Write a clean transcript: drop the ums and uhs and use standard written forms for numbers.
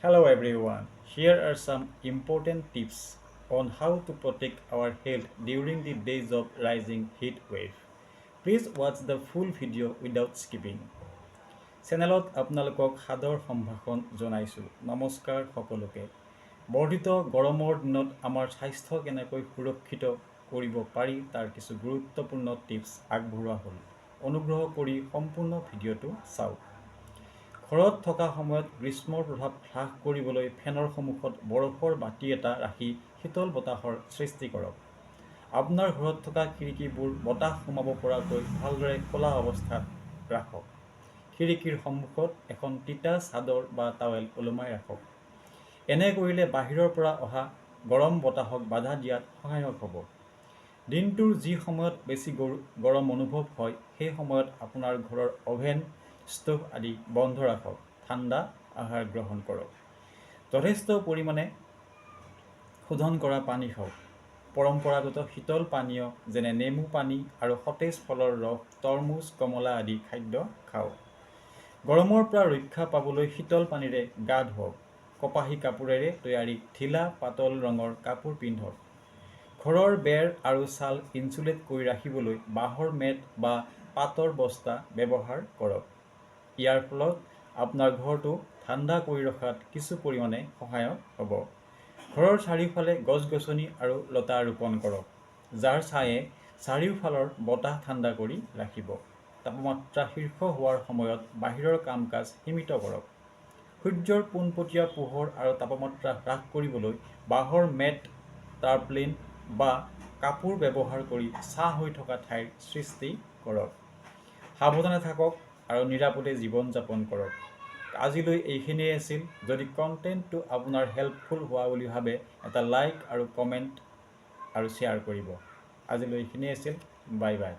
Hello everyone. Here are some important tips on how to protect our health during the days of rising heat wave. Please watch the full video without skipping. চেনেলত আপোনালোকক সাদৰ সম্ভাষণ জনাইছোঁ। নমস্কাৰ সকলোকে। বৰ্ধিত গৰমৰ দিনত আমাৰ স্বাস্থ্য কেনেকৈ সুৰক্ষিত কৰিব পাৰি তাৰ কিছু গুৰুত্বপূৰ্ণ টিপছ আগবঢ়োৱা হ'ল। অনুগ্ৰহ কৰি সম্পূৰ্ণ ভিডিঅ'টো চাওক। ঘৰত থকা সময়ত গ্ৰীষ্মৰ প্ৰভাৱ হ্ৰাস কৰিবলৈ ফেনৰ সন্মুখত বৰফৰ বাতি এটা ৰাখি শীতল বতাহৰ সৃষ্টি কৰক। আপোনাৰ ঘৰত থকা খিৰিকীবোৰ বতাহ সোমাব পৰাকৈ ভালদৰে খোলা অৱস্থাত ৰাখক। খিৰিকীৰ সন্মুখত এখন তিতা চাদৰ বা টাৱেল ওলোমাই ৰাখক। এনে কৰিলে বাহিৰৰ পৰা অহা গৰম বতাহক বাধা দিয়াত সহায়ক হ'ব। দিনটোৰ যি সময়ত বেছি গৰম অনুভৱ হয় সেই সময়ত আপোনাৰ ঘৰৰ অভেন, ষ্টোভ আদি বন্ধ ৰাখক। ঠাণ্ডা আহাৰ গ্ৰহণ কৰক। যথেষ্ট পৰিমাণে শোধন কৰা পানী খাওক। পৰম্পৰাগত শীতল পানীয় যেনে নেমু পানী আৰু সতেজ ফলৰ ৰস, তৰমুজ, কমলা আদি খাদ্য খাওক। গৰমৰ পৰা ৰক্ষা পাবলৈ শীতল পানীৰে গা ধুৱক। কপাহী কাপোৰেৰে তৈয়াৰী ঢিলা পাতল ৰঙৰ কাপোৰ পিন্ধক। ঘৰৰ বেৰ আৰু ছাল ইনচুলেট কৰি ৰাখিবলৈ বাঁহৰ মেট বা পাতৰ বস্তা ব্যৱহাৰ কৰক। ইয়াৰ ফলত আপোনাৰ ঘৰটো ঠাণ্ডা কৰি ৰখাত কিছু পৰিমাণে সহায়ক হ'ব। ঘৰৰ চাৰিওফালে গছ-গছনি আৰু লতা ৰোপণ কৰক, যাৰ ছায়ে চাৰিওফালৰ বতাহ ঠাণ্ডা কৰি ৰাখিব। তাপমাত্ৰা শীৰ্ষ হোৱাৰ সময়ত বাহিৰৰ কাম-কাজ সীমিত কৰক। সূৰ্যৰ পোনপটীয়া পোহৰ আৰু তাপমাত্ৰা হ্ৰাস কৰিবলৈ বাঁহৰ মেট, টাৰ্পলিন বা কাপোৰ ব্যৱহাৰ কৰি ছাঁ হৈ থকা ঠাইৰ সৃষ্টি কৰক। সাৱধানে থাকক আৰু নিৰাপদে জীৱন যাপন কৰক। আজিলৈ এইখিনিয়ে আছিল। যদি কণ্টেণ্টটো আপোনাৰ হেল্পফুল হোৱা বুলি ভাবে এটা লাইক আৰু কমেণ্ট আৰু শ্বেয়াৰ কৰিব। আজিলৈ এইখিনিয়ে আছিল। Bye bye.